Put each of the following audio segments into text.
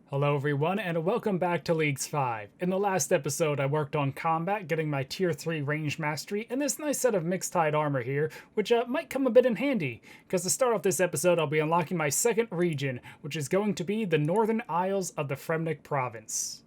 Hello everyone, and welcome back to Leagues 5. In the last episode, I worked on combat, getting my Tier 3 range mastery, and this nice set of mixed tide armor here, which might come a bit in handy, because to start off this episode, I'll be unlocking my second region, which is going to be the Northern Isles of the Fremnik Province.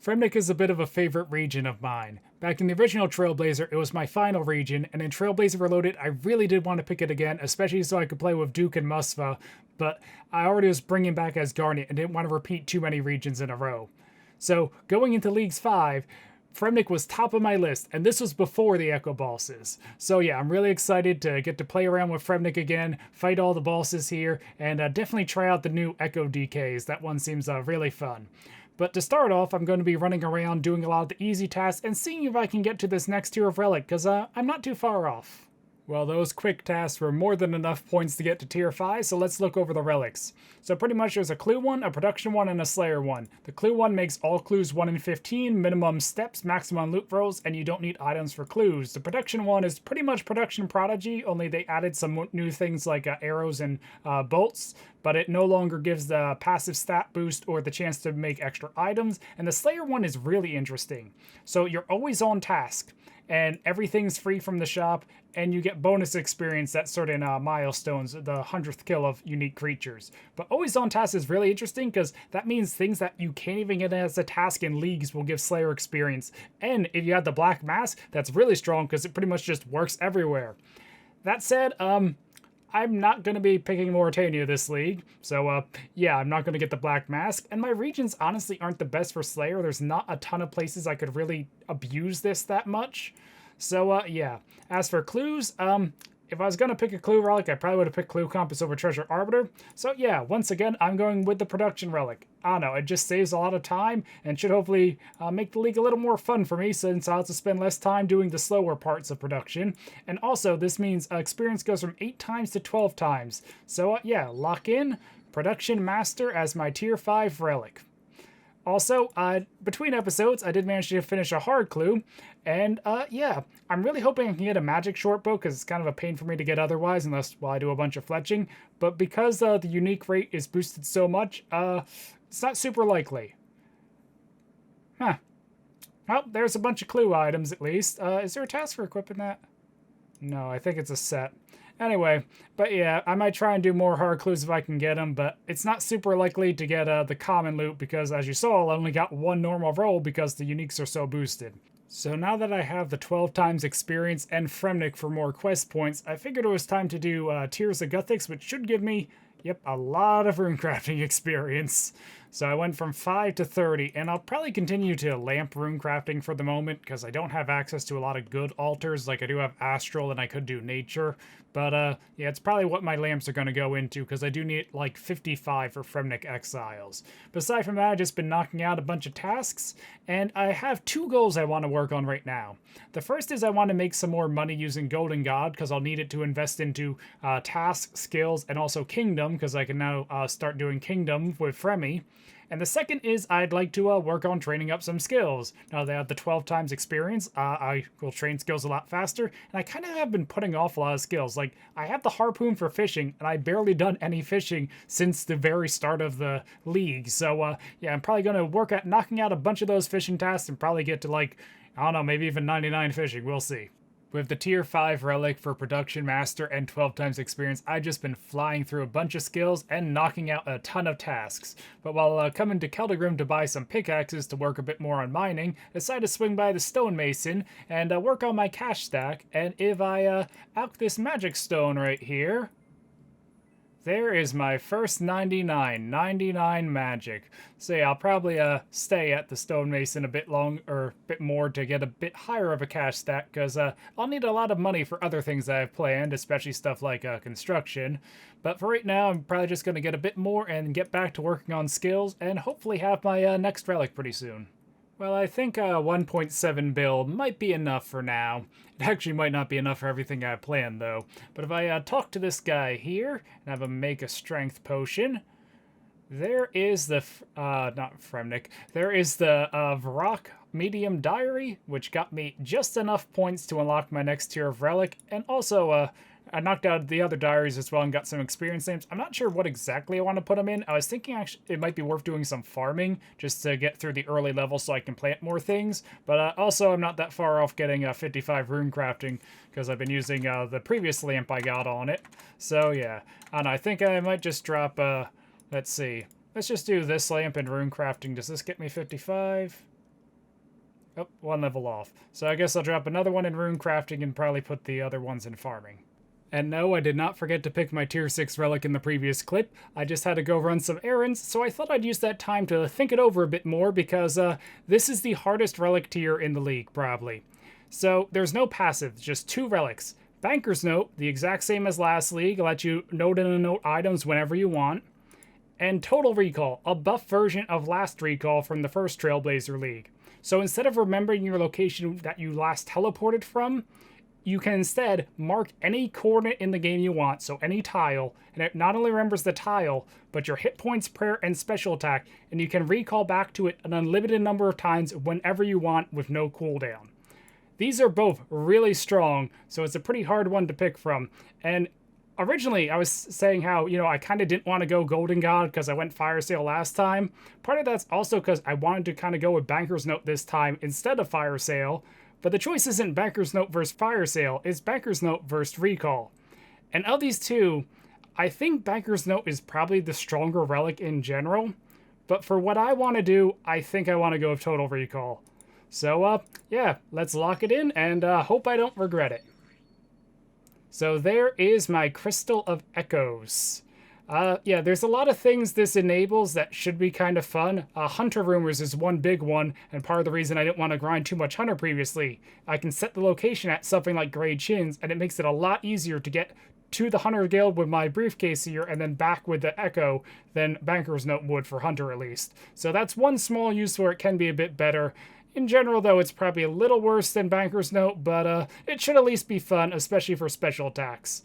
Fremnik is a bit of a favorite region of mine. Back in the original Trailblazer, it was my final region, and in Trailblazer Reloaded, I really did want to pick it again, especially so I could play with Duke and Musva, but I already was bringing back as Garnet and didn't want to repeat too many regions in a row. So, going into Leagues 5, Fremnik was top of my list, and this was before the Echo bosses. So yeah, I'm really excited to get to play around with Fremnik again, fight all the bosses here, and definitely try out the new Echo DKs. That one seems really fun. But to start off, I'm going to be running around doing a lot of the easy tasks and seeing if I can get to this next tier of relic, because I'm not too far off. Well, those quick tasks were more than enough points to get to tier 5, so let's look over the relics. So pretty much there's a clue one, a production one, and a slayer one. The clue one makes all clues 1 in 15, minimum steps, maximum loot rolls, and you don't need items for clues. The production one is pretty much production prodigy, only they added some new things like arrows and bolts, but it no longer gives the passive stat boost or the chance to make extra items. And the slayer one is really interesting. So you're always on task, and everything's free from the shop, and you get bonus experience at certain milestones, the 100th kill of unique creatures. But always on task is really interesting because that means things that you can't even get as a task in Leagues will give Slayer experience. And if you have the Black Mask, that's really strong because it pretty much just works everywhere. That said, I'm not going to be picking Mauritania this league, so yeah, I'm not going to get the Black Mask, and my regions honestly aren't the best for Slayer. There's not a ton of places I could really abuse this that much, so yeah. As for clues, if I was going to pick a clue relic, I probably would have picked Clue Compass over Treasure Arbiter. So yeah, once again, I'm going with the production relic. I don't know, it just saves a lot of time and should hopefully make the league a little more fun for me since I'll have to spend less time doing the slower parts of production. And also, this means experience goes from 8 times to 12 times. So yeah, lock in Production Master as my Tier 5 relic. Also, between episodes, I did manage to finish a hard clue, and yeah, I'm really hoping I can get a magic short bow, because it's kind of a pain for me to get otherwise, unless, well, I do a bunch of fletching, but because the unique rate is boosted so much, it's not super likely. Huh. Well, there's a bunch of clue items, at least. Is there a task for equipping that? No, I think it's a set. Anyway, but yeah, I might try and do more hard clues if I can get them, but it's not super likely to get the common loot because, as you saw, I only got one normal roll because the uniques are so boosted. So now that I have the 12 times experience and Fremnik for more quest points, I figured it was time to do Tears of Guthix, which should give me, yep, a lot of runecrafting experience. So I went from 5 to 30, and I'll probably continue to lamp runecrafting for the moment, because I don't have access to a lot of good altars, like I do have Astral and I could do Nature. But yeah, it's probably what my lamps are going to go into, because I do need like 55 for Fremnik Exiles. But aside from that, I've just been knocking out a bunch of tasks, and I have 2 goals I want to work on right now. The first is I want to make some more money using Golden God, because I'll need it to invest into tasks, skills, and also Kingdom, because I can now start doing Kingdom with Fremi. And the second is I'd like to work on training up some skills. Now that I have the 12 times experience, I will train skills a lot faster, and I kind of have been putting off a lot of skills. Like, I have the harpoon for fishing, and I've barely done any fishing since the very start of the league. So yeah, I'm probably going to work at knocking out a bunch of those fishing tasks and probably get to, like, I don't know, maybe even 99 fishing. We'll see. With the Tier 5 relic for Production Master and 12 times experience, I've just been flying through a bunch of skills and knocking out a ton of tasks. But while coming to Keldagrim to buy some pickaxes to work a bit more on mining, I decided to swing by the Stonemason and work on my cash stack. And if I alch this magic stone right here, there is my first 99 magic. So yeah, I'll probably stay at the Stonemason a bit more to get a bit higher of a cash stack, because I'll need a lot of money for other things that I've planned, especially stuff like construction. But for right now, I'm probably just going to get a bit more and get back to working on skills, and hopefully have my next relic pretty soon. Well, I think 1.7 bill might be enough for now. It actually might not be enough for everything I planned, though. But if I talk to this guy here and have him make a strength potion, There is the, not Fremnik, there is the Varrock Medium Diary, which got me just enough points to unlock my next tier of Relic, and also, I knocked out the other diaries as well and got some experience names. I'm not sure what exactly I want to put them in. I was thinking actually it might be worth doing some farming just to get through the early levels so I can plant more things. But also, I'm not that far off getting 55 rune crafting because I've been using the previous lamp I got on it. So yeah, and I think I might just drop, let's see. Let's just do this lamp and rune crafting. Does this get me 55? Oh, one level off. So I guess I'll drop another one in rune crafting and probably put the other ones in farming. And no, I did not forget to pick my tier 6 relic in the previous clip. I just had to go run some errands, so I thought I'd use that time to think it over a bit more because this is the hardest relic tier in the league, probably. So there's no passive, just 2 relics. Banker's Note, the exact same as last league, let you note in a note items whenever you want. And Total Recall, a buff version of Last Recall from the first Trailblazer League. So instead of remembering your location that you last teleported from, you can instead mark any coordinate in the game you want, so any tile, and it not only remembers the tile, but your hit points, prayer, and special attack, and you can recall back to it an unlimited number of times whenever you want with no cooldown. These are both really strong, so it's a pretty hard one to pick from, and originally, I was saying how, I kind of didn't want to go Golden God because I went Fire Sale last time. Part of that's also because I wanted to kind of go with Banker's Note this time instead of Fire Sale. But the choice isn't Banker's Note versus Fire Sale, it's Banker's Note versus Recall. And of these two, I think Banker's Note is probably the stronger relic in general. But for what I want to do, I think I want to go with Total Recall. So, yeah, let's lock it in and hope I don't regret it. So there is my Crystal of Echoes. Yeah, there's a lot of things this enables that should be kind of fun. Hunter Rumors is one big one, and part of the reason I didn't want to grind too much Hunter previously. I can set the location at something like Grey Chins, and it makes it a lot easier to get to the Hunter Guild with my briefcase here and then back with the Echo than Banker's Note would for Hunter at least. So that's one small use where it can be a bit better. In general, though, it's probably a little worse than Banker's Note, but it should at least be fun, especially for special attacks.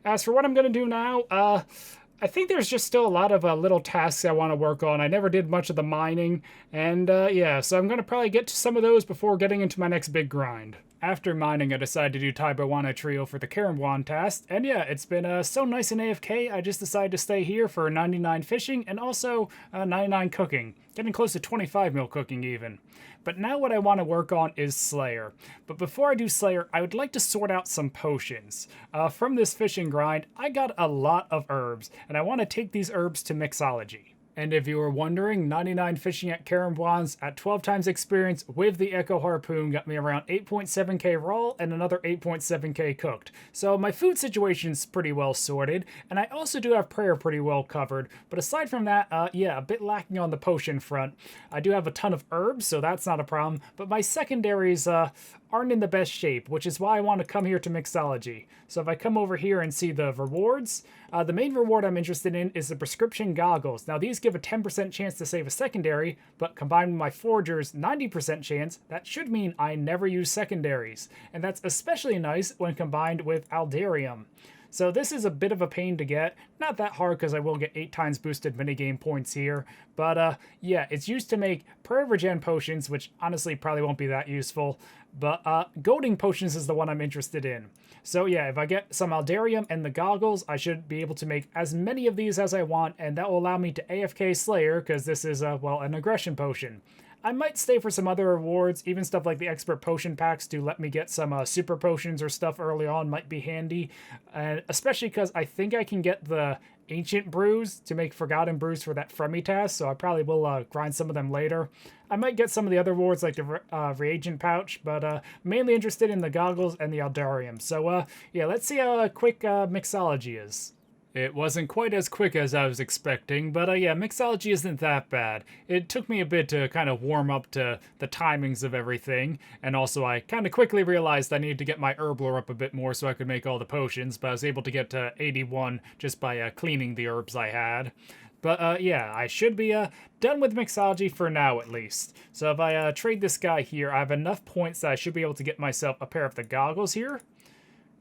As for what I'm going to do now, I think there's just still a lot of little tasks I want to work on. I never did much of the mining, and yeah, so I'm going to probably get to some of those before getting into my next big grind. After mining, I decided to do Taibawana Trio for the Karamwan task, and yeah, it's been so nice in AFK, I just decided to stay here for 99 fishing and also 99 cooking. Getting close to 25 mil cooking even. But now what I want to work on is Slayer. But before I do Slayer, I would like to sort out some potions. From this fishing grind, I got a lot of herbs, and I want to take these herbs to mixology. And if you were wondering, 99 fishing at Karamwan's at 12 times experience with the Echo Harpoon got me around 8.7k raw and another 8.7k cooked. So my food situation's pretty well sorted, and I also do have prayer pretty well covered. But aside from that, yeah, a bit lacking on the potion front. I do have a ton of herbs, so that's not a problem, but my secondaries aren't in the best shape, which is why I want to come here to Mixology. So if I come over here and see the rewards, the main reward I'm interested in is the prescription goggles. Now these give a 10% chance to save a secondary, but combined with my Forger's 90% chance, that should mean I never use secondaries. And that's especially nice when combined with Aldarium. So this is a bit of a pain to get. Not that hard because I will get 8 times boosted minigame points here. But yeah, it's used to make prayer regen potions, which honestly probably won't be that useful. But goading potions is the one I'm interested in. So yeah, if I get some Aldarium and the goggles, I should be able to make as many of these as I want, and that will allow me to AFK Slayer, because this is, well, an aggression potion. I might stay for some other rewards, even stuff like the expert potion packs to let me get some super potions or stuff early on might be handy. And especially because I think I can get the ancient brews to make forgotten brews for that Fremi task, so I probably will grind some of them later. I might get some of the other rewards like the reagent pouch, but mainly interested in the goggles and the Aldarium. So yeah, let's see how quick Mixology is. It wasn't quite as quick as I was expecting, but yeah, Mixology isn't that bad. It took me a bit to kind of warm up to the timings of everything, and also I kind of quickly realized I needed to get my Herbler up a bit more so I could make all the potions, but I was able to get to 81 just by cleaning the herbs I had. But yeah, I should be done with Mixology for now at least. So if I trade this guy here, I have enough points that I should be able to get myself a pair of the goggles here.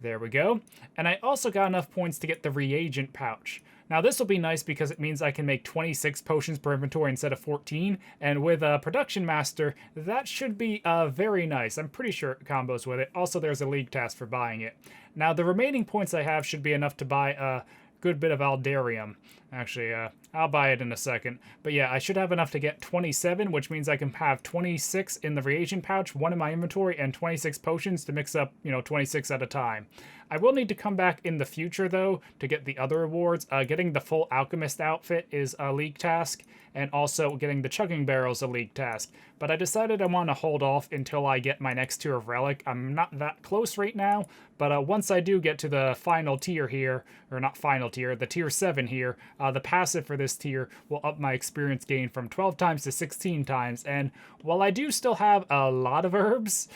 There we go. And I also got enough points to get the reagent pouch. Now this will be nice because it means I can make 26 potions per inventory instead of 14, and with a Production Master, that should be very nice. I'm pretty sure it combos with it. Also, there's a league task for buying it. Now the remaining points I have should be enough to buy a good bit of Aldarium. Actually, I'll buy it in a second. But yeah, I should have enough to get 27, which means I can have 26 in the reagent pouch, 1 in my inventory, and 26 potions to mix up, 26 at a time. I will need to come back in the future, though, to get the other rewards. Getting the full Alchemist outfit is a league task, and also getting the chugging barrel is a league task. But I decided I want to hold off until I get my next tier of relic. I'm not that close right now, but once I do get to the final tier here, or not final tier, the tier 7 here, the passive for this tier will up my experience gain from 12 times to 16 times. And while I do still have a lot of herbs,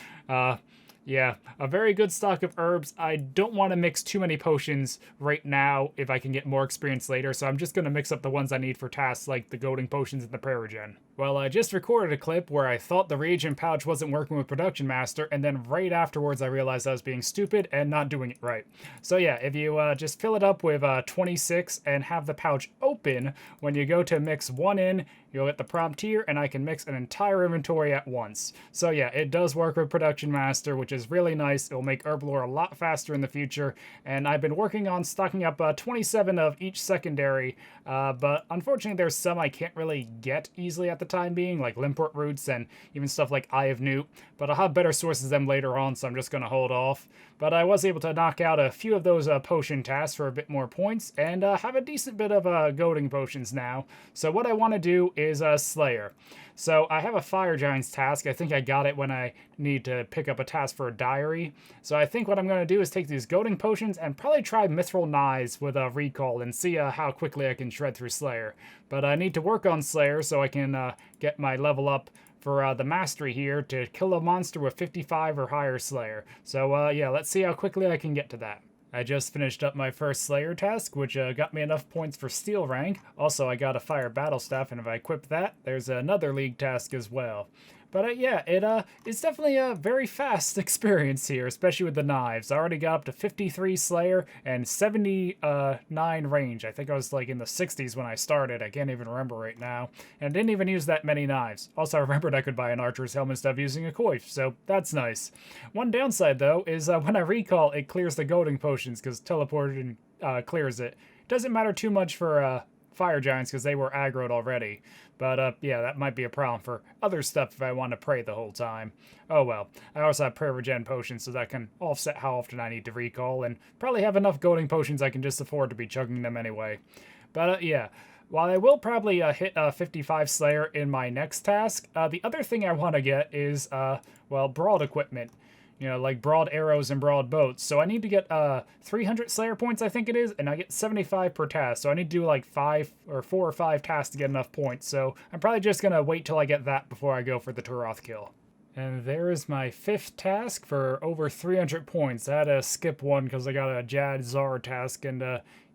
yeah, a very good stock of herbs. I don't want to mix too many potions right now if I can get more experience later, so I'm just going to mix up the ones I need for tasks like the goading potions and the Paragen. Well, I just recorded a clip where I thought the reagent pouch wasn't working with Production Master, and then right afterwards I realized I was being stupid and not doing it right. So yeah, if you just fill it up with 26 and have the pouch open, when you go to mix one in, you'll get the prompt here, and I can mix an entire inventory at once. So yeah, it does work with Production Master, which is really nice. It'll make Herblore a lot faster in the future, and I've been working on stocking up 27 of each secondary, but unfortunately there's some I can't really get easily at the time being, like Limport Roots and even stuff like Eye of Newt, but I'll have better sources of them later on, so I'm just going to hold off. But I was able to knock out a few of those potion tasks for a bit more points, and have a decent bit of goading potions now. So what I want to do is Slayer. So I have a Fire Giants task. I think I got it when I need to pick up a task for a diary. So I think what I'm going to do is take these goading potions and probably try Mithril Knives with a recall and see how quickly I can shred through Slayer. But I need to work on Slayer so I can get my level up for the mastery here to kill a monster with 55 or higher Slayer. So yeah, let's see how quickly I can get to that. I just finished up my first Slayer task, which got me enough points for Steel rank. Also, I got a Fire Battle Staff, and if I equip that, there's another League task as well. But yeah, it's definitely a very fast experience here, especially with the knives. I already got up to 53 Slayer and 79 range. I think I was like in the 60s when I started. I can't even remember right now. And I didn't even use that many knives. Also, I remembered I could buy an archer's helmet instead of using a coif, so that's nice. One downside, though, is when I recall, it clears the goading potions because teleporting clears it. Doesn't matter too much for Fire Giants because they were aggroed already. But yeah, that might be a problem for other stuff if I want to pray the whole time. Oh well. I also have prayer regen potions, so that can offset how often I need to recall, and probably have enough goading potions I can just afford to be chugging them anyway. But yeah, while I will probably hit 55 Slayer in my next task, the other thing I want to get is, well, Broad equipment. Like broad arrows and broad boats. So I need to get 300 Slayer points, I think it is, and I get 75 per task. So I need to do like 4 or 5 tasks to get enough points. So I'm probably just going to wait till I get that before I go for the Turoth kill. And there is my 5th task for over 300 points. I had to skip one because I got a Jad Zar task, and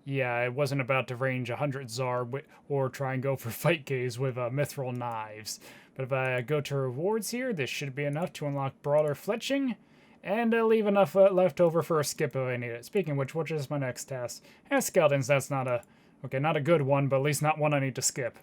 yeah, I wasn't about to range 100 Zar or try and go for fight gaze with Mithril Knives. But if I go to rewards here, this should be enough to unlock Broader Fletching. And leave enough left over for a skip if I need it. Speaking of which is my next task? Skeletons, that's not a good one, but at least not one I need to skip.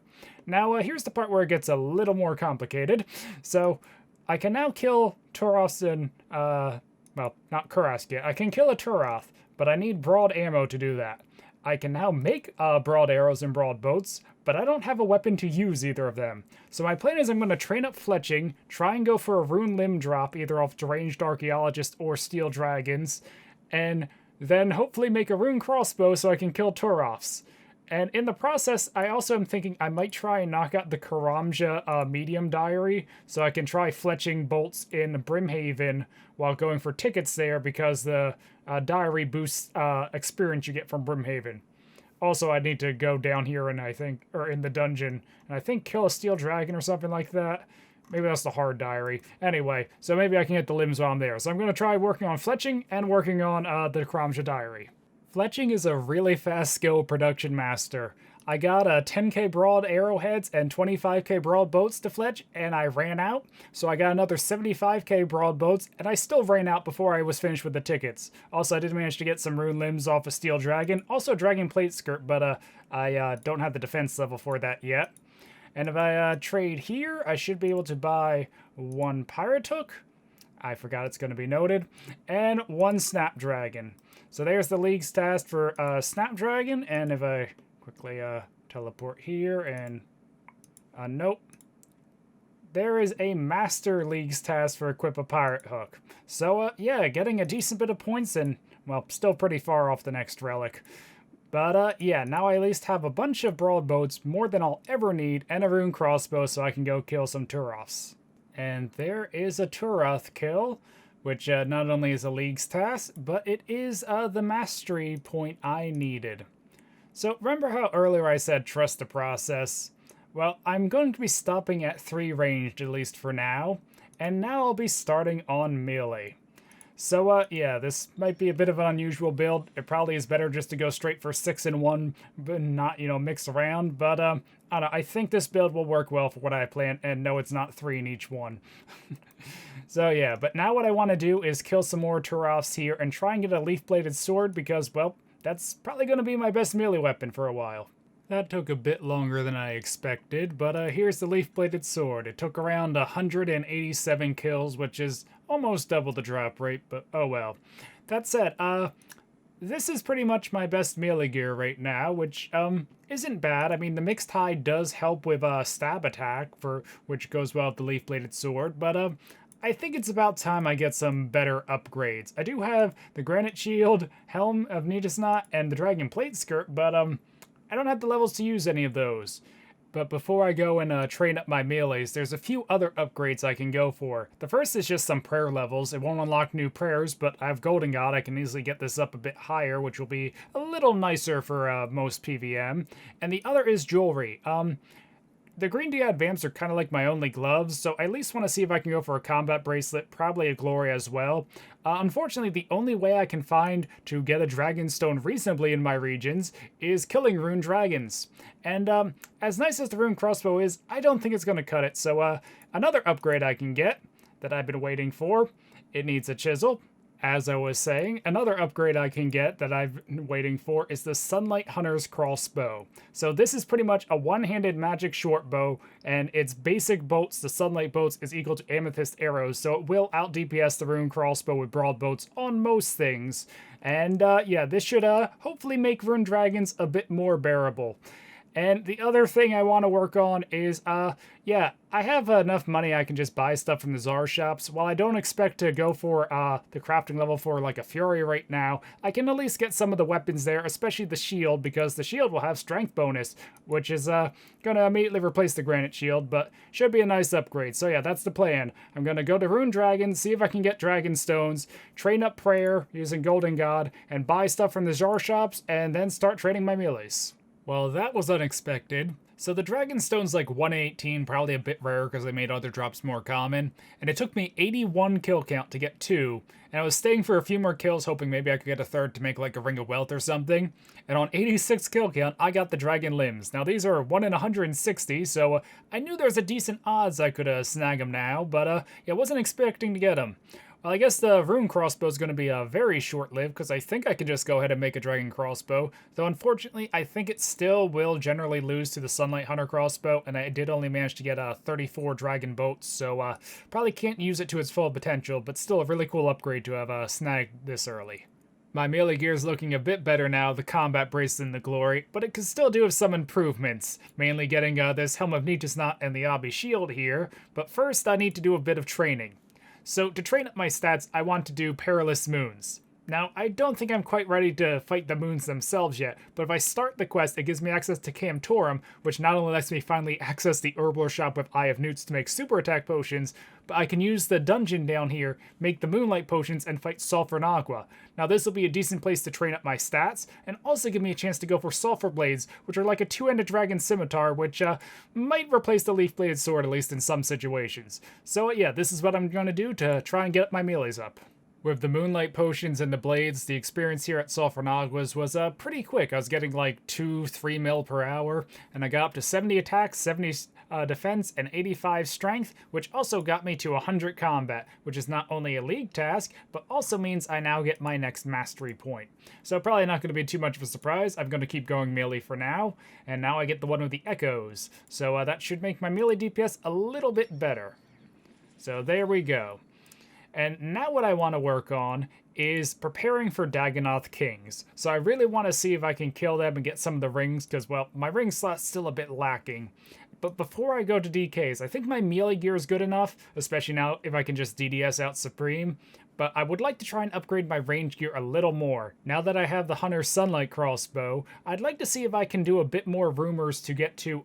Now, here's the part where it gets a little more complicated. So, I can now kill Turoths and, well, not Kurask yet. I can kill a Turoth, but I need broad ammo to do that. I can now make broad arrows and broad boats, but I don't have a weapon to use either of them. So my plan is I'm going to train up Fletching, try and go for a rune limb drop either off Deranged Archaeologist or Steel Dragons, and then hopefully make a rune crossbow so I can kill Turoths. And in the process, I also am thinking I might try and knock out the Karamja medium diary so I can try fletching bolts in Brimhaven while going for tickets there because the diary boosts experience you get from Brimhaven. Also, I need to go down here and in the dungeon, and I think kill a steel dragon or something like that. Maybe that's the hard diary. Anyway, so maybe I can get the limbs while I'm there. So I'm going to try working on fletching and working on the Karamja diary. Fletching is a really fast skill Production Master. I got 10k broad arrowheads and 25k broad boats to fletch, and I ran out. So I got another 75k broad boats, and I still ran out before I was finished with the tickets. Also, I did manage to get some rune limbs off a steel dragon, also dragon plate skirt, but I don't have the defense level for that yet. And if I trade here, I should be able to buy one pirate hook. I forgot it's going to be noted. And one snapdragon. So there's the league's task for snapdragon. And if I quickly teleport here and nope. There is a master league's task for equip a pirate hook. So yeah, getting a decent bit of points and, well, still pretty far off the next relic. But, yeah, now I at least have a bunch of broad boats, more than I'll ever need, and a rune crossbow so I can go kill some Turoths. And there is a Turoth kill, which not only is a league's task, but it is the mastery point I needed. So remember how earlier I said trust the process? Well, I'm going to be stopping at 3 ranged, at least for now, and now I'll be starting on melee. So, yeah, this might be a bit of an unusual build. It probably is better just to go straight for 6 in 1, but not, mix around. But, I don't know, I think this build will work well for what I plan, and no, it's not 3 in each one. So, yeah, but now what I want to do is kill some more Turoths here and try and get a leaf-bladed sword because, well, that's probably going to be my best melee weapon for a while. That took a bit longer than I expected, but here's the leaf-bladed sword. It took around 187 kills, which is almost double the drop rate, but oh well. That said, this is pretty much my best melee gear right now, which isn't bad. I mean, the mixed hide does help with stab attack, which goes well with the leaf-bladed sword, but I think it's about time I get some better upgrades. I do have the granite shield, helm of Nidusnot, and the dragon plate skirt, but I don't have the levels to use any of those. But before I go and train up my melees, there's a few other upgrades I can go for. The first is just some prayer levels. It won't unlock new prayers, but I have Golden God. I can easily get this up a bit higher, which will be a little nicer for most PVM. And the other is jewelry. The green diad vamps are kind of like my only gloves, so I at least want to see if I can go for a combat bracelet, probably a glory as well. Unfortunately, the only way I can find to get a dragonstone reasonably in my regions is killing rune dragons. And as nice as the rune crossbow is, I don't think it's going to cut it, so another upgrade I can get that I've been waiting for, it needs a chisel. As I was saying, another upgrade I can get that I've been waiting for is the Sunlight Hunter's Crossbow. So this is pretty much a one-handed magic short bow, and its basic bolts, the Sunlight bolts, is equal to Amethyst arrows, so it will out-DPS the Rune Crossbow with broad bolts on most things. And yeah, this should hopefully make Rune Dragons a bit more bearable. And the other thing I want to work on is, yeah, I have enough money I can just buy stuff from the Czar shops. While I don't expect to go for the crafting level for like a Fury right now, I can at least get some of the weapons there, especially the shield, because the shield will have strength bonus, which is going to immediately replace the granite shield, but should be a nice upgrade. So yeah, that's the plan. I'm going to go to Rune Dragon, see if I can get Dragon Stones, train up Prayer using Golden God, and buy stuff from the Czar shops, and then start training my melees. Well, that was unexpected. So the Dragonstone's like 118, probably a bit rare because they made other drops more common. And it took me 81 kill count to get 2. And I was staying for a few more kills, hoping maybe I could get a third to make like a Ring of Wealth or something. And on 86 kill count, I got the Dragon Limbs. Now these are 1 in 160, so I knew there's a decent odds I could snag them now, but yeah, wasn't expecting to get them. Well, I guess the Rune Crossbow is going to be very short-lived, because I think I can just go ahead and make a Dragon Crossbow. Though, unfortunately, I think it still will generally lose to the Sunlight Hunter Crossbow, and I did only manage to get 34 Dragon Bolts, so probably can't use it to its full potential, but still a really cool upgrade to have snagged this early. My melee gear is looking a bit better now, the combat bracelet and the glory, but it could still do with some improvements, mainly getting this Helm of Nidusnot and the Abi Shield here, but first I need to do a bit of training. So to train up my stats, I want to do Perilous Moons. Now, I don't think I'm quite ready to fight the moons themselves yet, but if I start the quest, it gives me access to Camtorum, which not only lets me finally access the Herbal Shop with Eye of Newts to make super attack potions, but I can use the dungeon down here, make the Moonlight potions, and fight Sulfur and Aqua. Now this will be a decent place to train up my stats, and also give me a chance to go for Sulfur Blades, which are like a two-handed dragon scimitar, which might replace the leaf-bladed sword, at least in some situations. So yeah, this is what I'm going to do to try and get my melees up. With the Moonlight Potions and the Blades, the experience here at Sulfurnaguas was pretty quick. I was getting like 2-3 mil per hour, and I got up to 70 attacks, 70 defense, and 85 strength, which also got me to 100 combat, which is not only a league task, but also means I now get my next mastery point. So probably not going to be too much of a surprise. I'm going to keep going melee for now, and now I get the one with the echoes. So that should make my melee DPS a little bit better. So there we go. And now what I want to work on is preparing for Dagonoth Kings. So I really want to see if I can kill them and get some of the rings, because, well, my ring slot's still a bit lacking. But before I go to DKs, I think my melee gear is good enough, especially now if I can just DDS out Supreme. But I would like to try and upgrade my range gear a little more. Now that I have the Hunter's Sunlight Crossbow, I'd like to see if I can do a bit more rumors to get to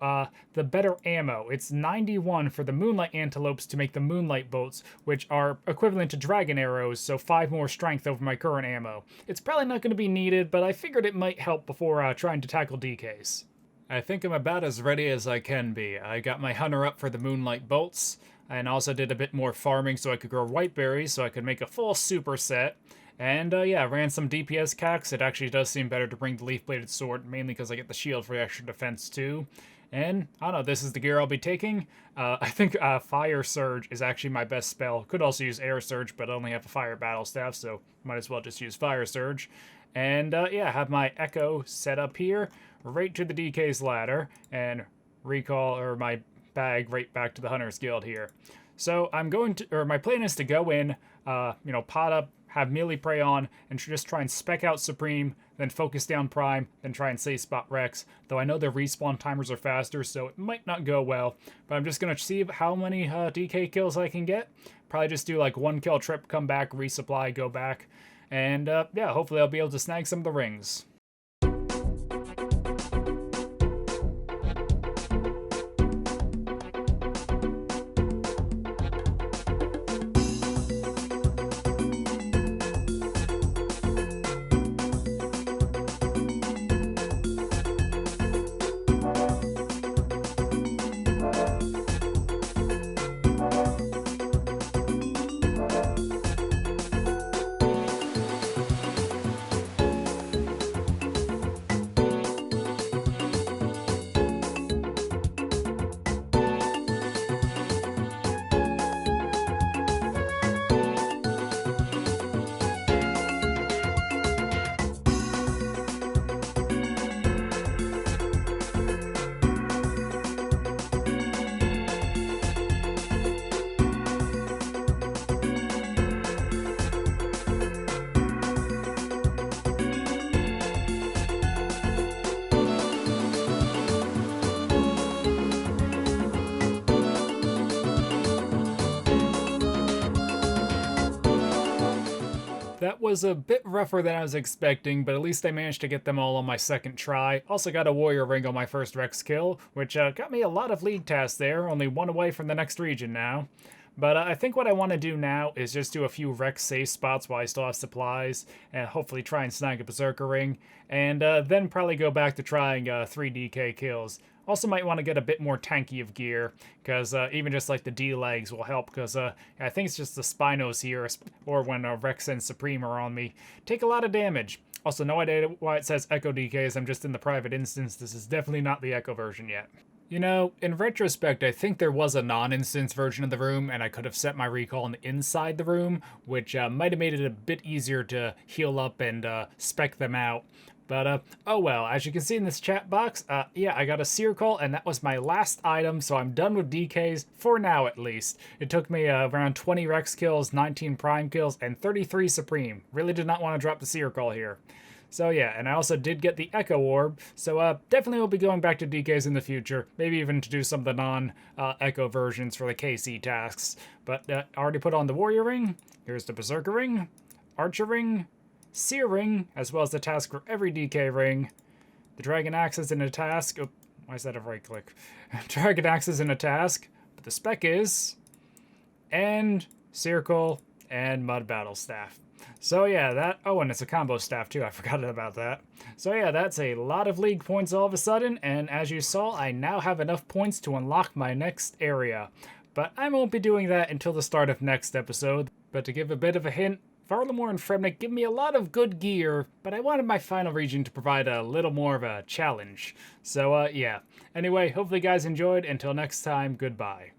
the better ammo. It's 91 for the Moonlight Antelopes to make the Moonlight Bolts, which are equivalent to Dragon Arrows, so 5 more strength over my current ammo. It's probably not going to be needed, but I figured it might help before trying to tackle DKs. I think I'm about as ready as I can be. I got my Hunter up for the Moonlight Bolts, and also did a bit more farming so I could grow white berries so I could make a full superset. And yeah, ran some DPS calcs. It actually does seem better to bring the leaf-bladed sword, mainly because I get the shield for the extra defense too. And, I don't know, this is the gear I'll be taking. I think Fire Surge is actually my best spell. Could also use Air Surge, but I only have a Fire Battle Staff, so might as well just use Fire Surge. And yeah, have my Echo set up here, right to the DK's ladder, and recall, or my bag right back to the Hunter's Guild here. So I'm going to, or my plan is to go in, pot up, have melee prey on, and just try and spec out Supreme, then focus down Prime, then try and safe spot Rex, though I know the respawn timers are faster, so it might not go well, but I'm just going to see how many DK kills I can get. Probably just do like 1 kill trip, come back, resupply, go back, and yeah, hopefully I'll be able to snag some of the rings. That was a bit rougher than I was expecting, but at least I managed to get them all on my second try. Also got a Warrior Ring on my first Rex kill, which got me a lot of league tasks there, only 1 away from the next region now. But I think what I want to do now is just do a few Rex safe spots while I still have supplies, and hopefully try and snag a Berserker Ring, and then probably go back to trying 3 DK kills. Also might want to get a bit more tanky of gear, because even just like the D-legs will help, because I think it's just the Spinos here, or when Rex and Supreme are on me, take a lot of damage. Also, no idea why it says Echo DKs, I'm just in the private instance, this is definitely not the Echo version yet. You know, in retrospect, I think there was a non-instance version of the room, and I could have set my recall inside the room, which might have made it a bit easier to heal up and spec them out. But, oh well, as you can see in this chat box, yeah, I got a Seer Call, and that was my last item, so I'm done with DKs, for now at least. It took me around 20 Rex kills, 19 Prime kills, and 33 Supreme. Really did not want to drop the Seer Call here. So yeah, and I also did get the Echo Orb, so definitely will be going back to DKs in the future, maybe even to do some of the non-Echo versions for the KC tasks. But already put on the Warrior Ring, here's the Berserker Ring, Archer Ring, Seer Ring, as well as the task for every DK ring. The Dragon Axe is in a task. Oh, why is that a right click? Dragon Axe is in a task, but the spec is, and Circle, and Mud Battle Staff. So yeah, that, oh, and it's a combo staff too, I forgot about that. So yeah, that's a lot of league points all of a sudden, and as you saw, I now have enough points to unlock my next area. But I won't be doing that until the start of next episode. But to give a bit of a hint, Varlamore and Fremnik give me a lot of good gear, but I wanted my final region to provide a little more of a challenge. So, yeah. Anyway, hopefully you guys enjoyed. Until next time, goodbye.